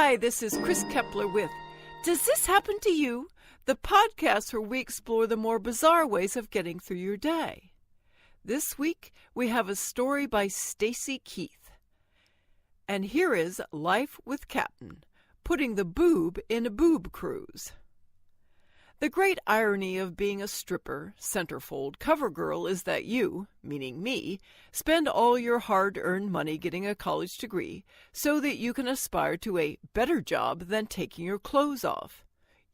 Hi, this is Chris Kepler with Does This Happen to You? The podcast where we explore the more bizarre ways of getting through your day. This week, we have a story by Stacy Keith. And here is Life with Captain, putting the boob in a boob cruise. The great irony of being a stripper, centerfold, cover girl is that you, meaning me, spend all your hard-earned money getting a college degree so that you can aspire to a better job than taking your clothes off.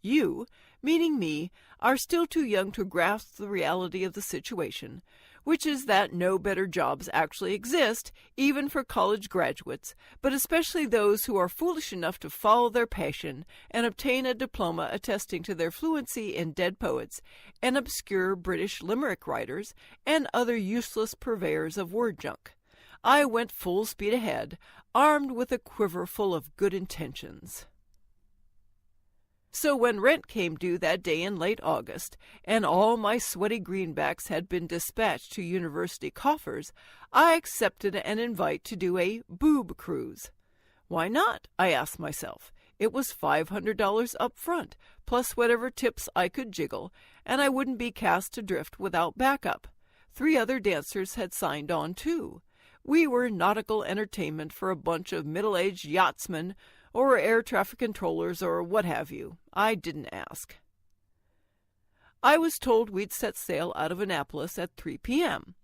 You, meaning me, are still too young to grasp the reality of the situation, which is that no better jobs actually exist, even for college graduates, but especially those who are foolish enough to follow their passion and obtain a diploma attesting to their fluency in dead poets and obscure British limerick writers and other useless purveyors of word junk. I went full speed ahead, armed with a quiver full of good intentions. So when rent came due that day in late August, and all my sweaty greenbacks had been dispatched to university coffers, I accepted an invite to do a boob cruise. Why not? I asked myself. It was $500 up front, plus whatever tips I could jiggle, and I wouldn't be cast adrift without backup. 3 other dancers had signed on too. We were nautical entertainment for a bunch of middle-aged yachtsmen or air traffic controllers or what have you. I didn't ask. I was told we'd set sail out of Annapolis at 3 p.m.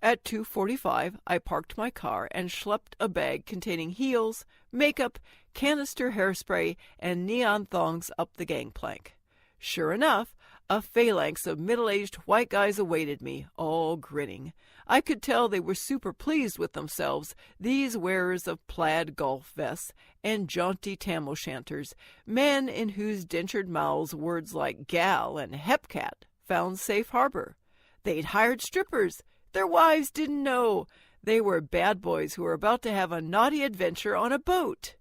At 2:45, I parked my car and schlepped a bag containing heels, makeup, canister hairspray, and neon thongs up the gangplank. Sure enough, a phalanx of middle-aged white guys awaited me, all grinning. I could tell they were super pleased with themselves, these wearers of plaid golf vests and jaunty tam-o'-shanters, men in whose dentured mouths words like gal and hepcat found safe harbor. They'd hired strippers. Their wives didn't know. They were bad boys who were about to have a naughty adventure on a boat.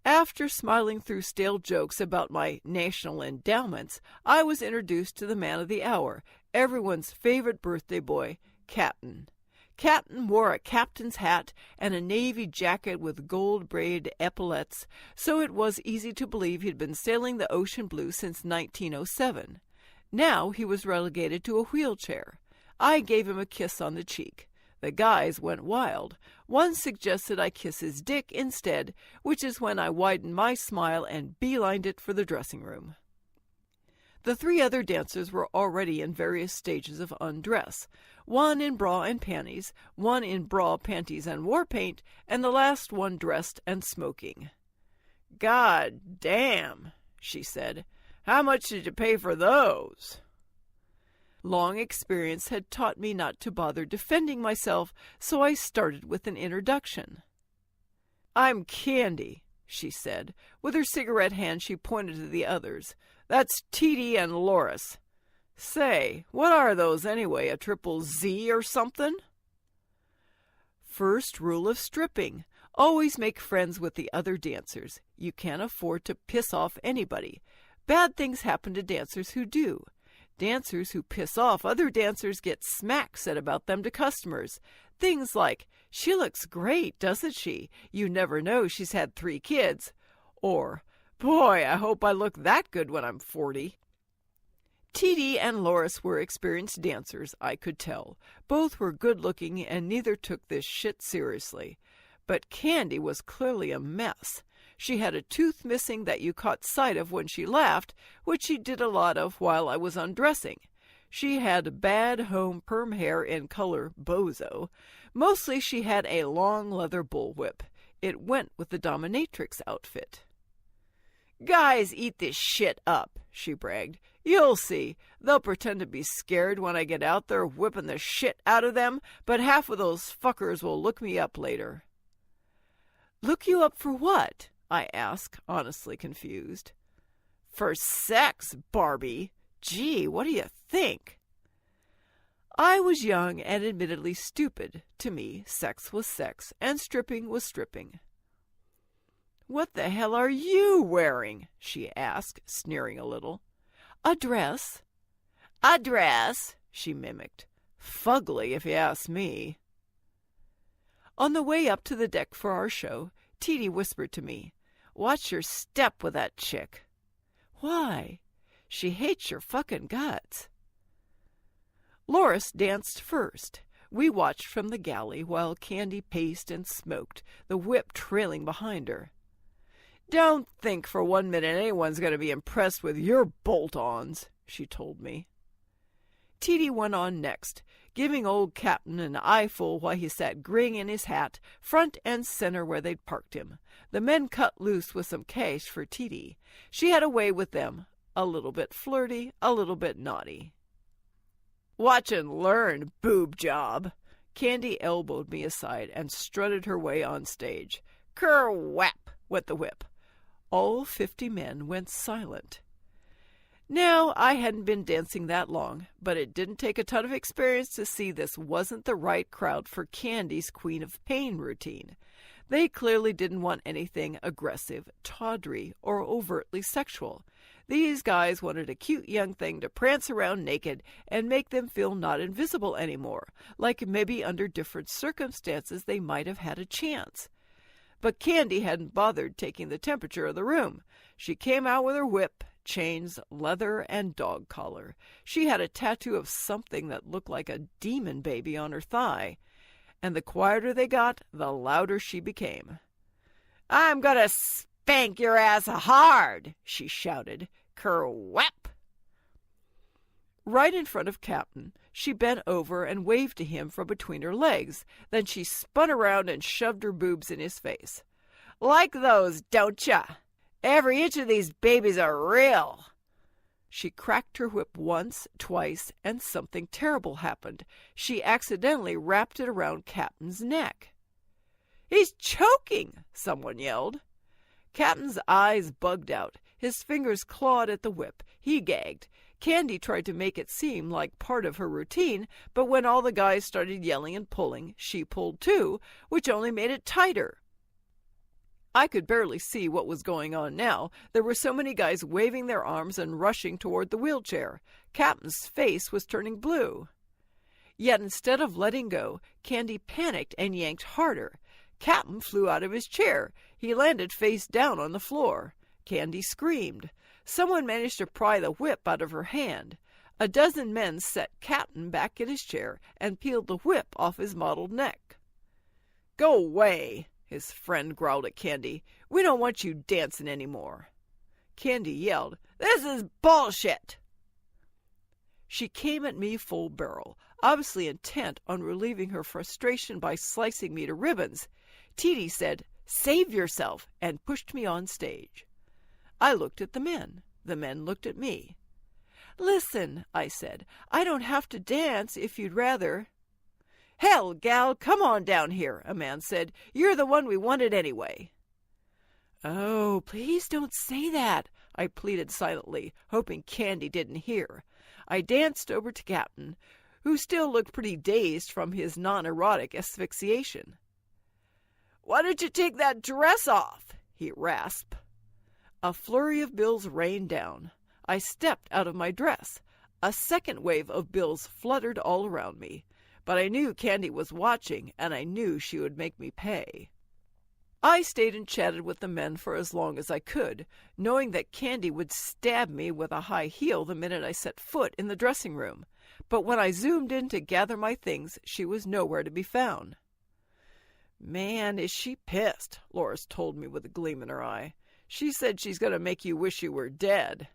After smiling through stale jokes about my national endowments, I was introduced to the man of the hour, everyone's favorite birthday boy, Captain. Captain wore a captain's hat and a navy jacket with gold-braided epaulettes, so it was easy to believe he'd been sailing the ocean blue since 1907. Now he was relegated to a wheelchair. I gave him a kiss on the cheek. The guys went wild. One suggested I kiss his dick instead, which is when I widened my smile and beelined it for the dressing room. The 3 other dancers were already in various stages of undress, one in bra and panties, one in bra, panties, and war paint, and the last one dressed and smoking. "God damn," she said. "How much did you pay for those?" Long experience had taught me not to bother defending myself, so I started with an introduction. "I'm Candy," she said. With her cigarette hand she pointed to the others. "That's T.D. and Loris. Say, what are those anyway, a triple Z or something?" First rule of stripping. Always make friends with the other dancers. You can't afford to piss off anybody. Bad things happen to dancers who do. Dancers who piss off other dancers get smack said about them to customers. Things like, "She looks great, doesn't she? You never know she's had 3 kids." Or, "Boy, I hope I look that good when I'm 40. T.D. and Loris were experienced dancers, I could tell. Both were good-looking and neither took this shit seriously. But Candy was clearly a mess. She had a tooth missing that you caught sight of when she laughed, which she did a lot of while I was undressing. She had bad home perm hair in color bozo. Mostly she had a long leather bullwhip. It went with the dominatrix outfit. "Guys eat this shit up," she bragged. "You'll see. They'll pretend to be scared when I get out there whipping the shit out of them, but half of those fuckers will look me up later." "Look you up for what?" I asked, honestly confused. "For sex, Barbie. Gee, what do you think?" I was young and admittedly stupid. To me, sex was sex, and stripping was stripping. "What the hell are you wearing?" she asked, sneering a little. "A dress." "A dress," she mimicked. "Fugly, if you ask me." On the way up to the deck for our show, Teety whispered to me, "Watch your step with that chick." "Why?" "She hates your fucking guts." Loris danced first. We watched from the galley while Candy paced and smoked, the whip trailing behind her. "Don't think for 1 minute anyone's going to be impressed with your bolt-ons," she told me. Teety went on next, giving old Captain an eyeful while he sat grinning in his hat, front and center where they'd parked him. The men cut loose with some cash for Teety. She had a way with them, a little bit flirty, a little bit naughty. "Watch and learn, boob job." Candy elbowed me aside and strutted her way on stage. Ker-whap went the whip. All 50 men went silent. Now, I hadn't been dancing that long, but it didn't take a ton of experience to see this wasn't the right crowd for Candy's Queen of Pain routine. They clearly didn't want anything aggressive, tawdry, or overtly sexual. These guys wanted a cute young thing to prance around naked and make them feel not invisible anymore, like maybe under different circumstances they might have had a chance. But Candy hadn't bothered taking the temperature of the room. She came out with her whip, chains, leather, and dog collar. She had a tattoo of something that looked like a demon baby on her thigh. And the quieter they got, the louder she became. "I'm gonna spank your ass hard," she shouted. Ker-whap! Right in front of Captain, she bent over and waved to him from between her legs. Then she spun around and shoved her boobs in his face. "Like those, don't ya? Every inch of these babies are real." She cracked her whip once, twice, and something terrible happened. She accidentally wrapped it around Captain's neck. "He's choking!" someone yelled. Captain's eyes bugged out. His fingers clawed at the whip. He gagged. Candy tried to make it seem like part of her routine, but when all the guys started yelling and pulling, she pulled too, which only made it tighter. I could barely see what was going on now. There were so many guys waving their arms and rushing toward the wheelchair. Captain's face was turning blue. Yet instead of letting go, Candy panicked and yanked harder. Captain flew out of his chair. He landed face down on the floor. Candy screamed. Someone managed to pry the whip out of her hand. A dozen men set Captain back in his chair and peeled the whip off his mottled neck. "Go away," his friend growled at Candy. "We don't want you dancing anymore." Candy yelled, "This is bullshit!" She came at me full barrel, obviously intent on relieving her frustration by slicing me to ribbons. Teety said, "Save yourself," and pushed me on stage. I looked at the men. The men looked at me. "Listen," I said, "I don't have to dance if you'd rather." "Hell, gal, come on down here," a man said. "You're the one we wanted anyway." "Oh, please don't say that," I pleaded silently, hoping Candy didn't hear. I danced over to Captain, who still looked pretty dazed from his non-erotic asphyxiation. "Why don't you take that dress off?" he rasped. A flurry of bills rained down. I stepped out of my dress. A second wave of bills fluttered all around me. But I knew Candy was watching, and I knew she would make me pay. I stayed and chatted with the men for as long as I could, knowing that Candy would stab me with a high heel the minute I set foot in the dressing room. But when I zoomed in to gather my things, she was nowhere to be found. "Man, is she pissed," Loris told me with a gleam in her eye. "She said she's going to make you wish you were dead."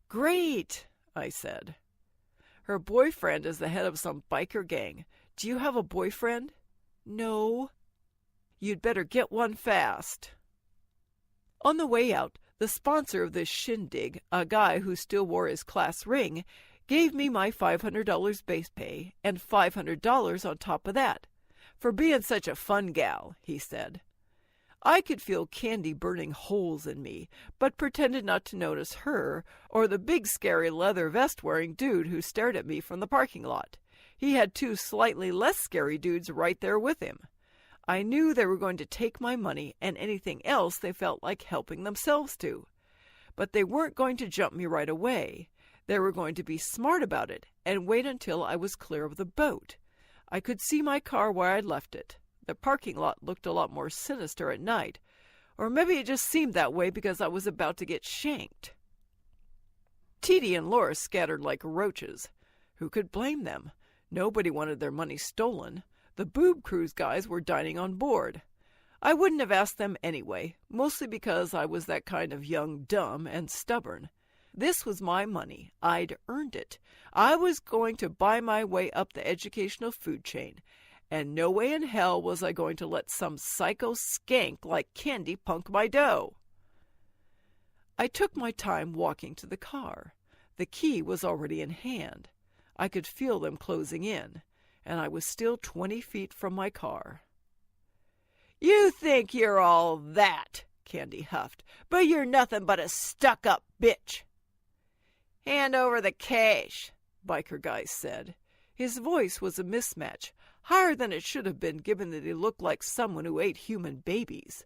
"Great," I said. "Her boyfriend is the head of some biker gang. Do you have a boyfriend?" "No." "You'd better get one fast." On the way out, the sponsor of this shindig, a guy who still wore his class ring, gave me my $500 base pay and $500 on top of that. "For being such a fun gal," he said. I could feel Candy burning holes in me, but pretended not to notice her or the big scary leather vest-wearing dude who stared at me from the parking lot. He had two slightly less scary dudes right there with him. I knew they were going to take my money and anything else they felt like helping themselves to. But they weren't going to jump me right away. They were going to be smart about it and wait until I was clear of the boat. I could see my car where I'd left it. The parking lot looked a lot more sinister at night, or maybe it just seemed that way because I was about to get shanked. Teety and Laura scattered like roaches. Who could blame them? Nobody wanted their money stolen. The Boob Cruise guys were dining on board. I wouldn't have asked them anyway, mostly because I was that kind of young dumb and stubborn. This was my money. I'd earned it. I was going to buy my way up the educational food chain, and no way in hell was I going to let some psycho skank like Candy punk my dough. I took my time walking to the car. The key was already in hand. I could feel them closing in, and I was still 20 feet from my car. "You think you're all that," Candy huffed, "but you're nothing but a stuck-up bitch." "Hand over the cash," Biker Guy said. His voice was a mismatch, higher than it should have been given that he looked like someone who ate human babies.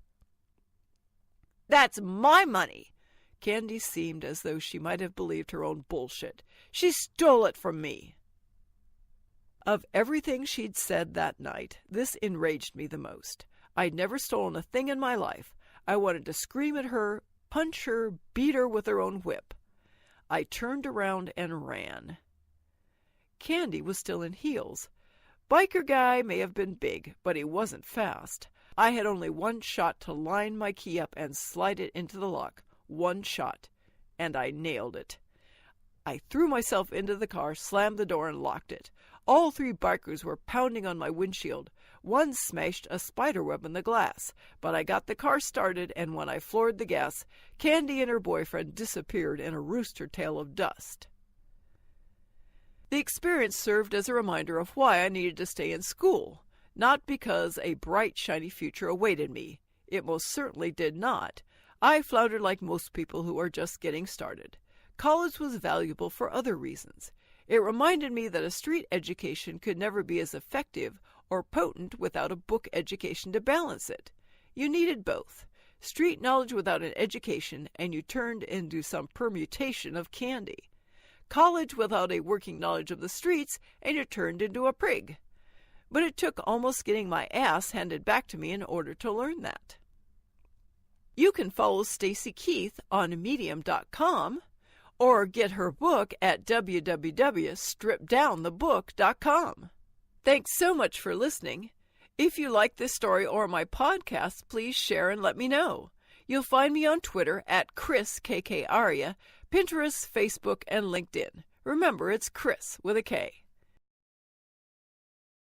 "That's my money." Candy seemed as though she might have believed her own bullshit. "She stole it from me." Of everything she'd said that night, this enraged me the most. I'd never stolen a thing in my life. I wanted to scream at her, punch her, beat her with her own whip. I turned around and ran. Candy was still in heels. Biker Guy may have been big, but he wasn't fast. I had only one shot to line my key up and slide it into the lock. One shot. And I nailed it. I threw myself into the car, slammed the door, and locked it. All three bikers were pounding on my windshield. One smashed a spiderweb in the glass, but I got the car started, and when I floored the gas, Candy and her boyfriend disappeared in a rooster tail of dust. The experience served as a reminder of why I needed to stay in school, not because a bright, shiny future awaited me. It most certainly did not. I floundered like most people who are just getting started. College was valuable for other reasons. It reminded me that a street education could never be as effective or potent without a book education to balance it. You needed both. Street knowledge without an education, and you turned into some permutation of Candy. College without a working knowledge of the streets, and you turned into a prig. But it took almost getting my ass handed back to me in order to learn that. You can follow Stacy Keith on Medium.com, or get her book at www.stripdownthebook.com. Thanks so much for listening. If you like this story or my podcast, please share and let me know. You'll find me on Twitter at Chris KK Aria, Pinterest, Facebook, and LinkedIn. Remember, it's Chris with a K.